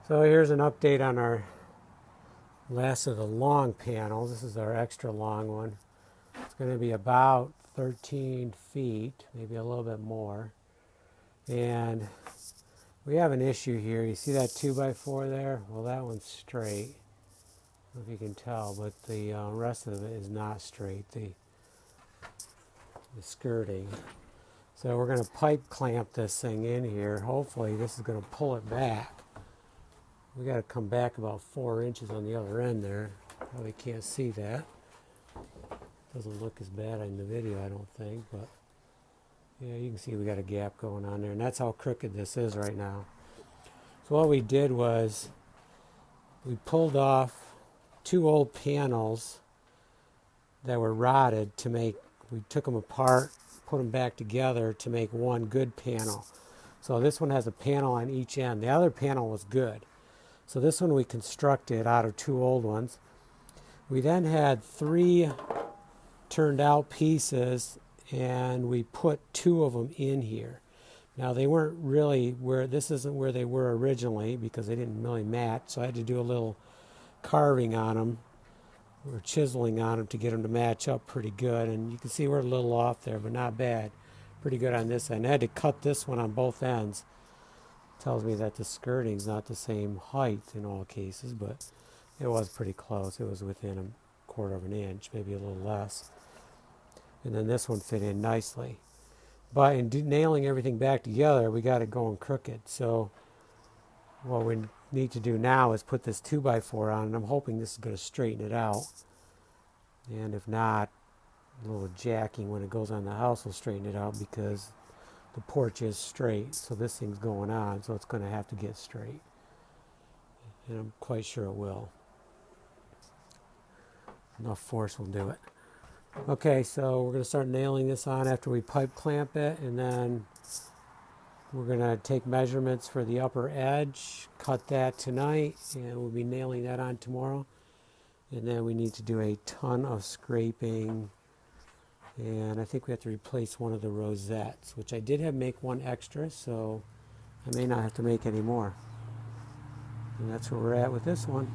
So here's an update on our last of the long panels. This is our extra long one. It's going to be about 13 feet, maybe a little bit more. And we have an issue here. You see that 2x4 there? Well, that one's straight. I don't know if you can tell, but the rest of it is not straight, the skirting. So we're going to pipe clamp this thing in here. Hopefully this is going to pull it back. We got to come back about 4 inches on the other end there. Probably can't see that. Doesn't look as bad in the video, I don't think, but yeah, you can see we got a gap going on there, and that's how crooked this is right now. So what we did was we pulled off 2 old panels that were rotted to make, we took them apart, put them back together to make one good panel. So this one has a panel on each end. The other panel was good. So this one we constructed out of 2 old ones. We then had 3 turned out pieces, and we put 2 of them in here. Now they weren't really where, this isn't where they were originally because they didn't really match, so I had to do a little carving on them or chiseling on them to get them to match up pretty good. And you can see we're a little off there, but not bad. Pretty good on this end. I had to cut this one on both ends. Tells me that the skirting's not the same height in all cases, but it was pretty close. It was within a 1/4 of an inch, maybe a little less. And then this one fit in nicely. But in nailing everything back together, we got it going crooked. So what we need to do now is put this 2x4 on, and I'm hoping this is going to straighten it out. And if not, a little jacking when it goes on the house will straighten it out because the porch is straight. So this thing's going on, so it's going to have to get straight. And I'm quite sure it will. Enough force will do it. Okay, so we're going to start nailing this on after we pipe clamp it, and then we're going to take measurements for the upper edge, cut that tonight, and we'll be nailing that on tomorrow. And then we need to do a ton of scraping, and I think we have to replace one of the rosettes, which I did have make one extra, so I may not have to make any more. And that's where we're at with this one.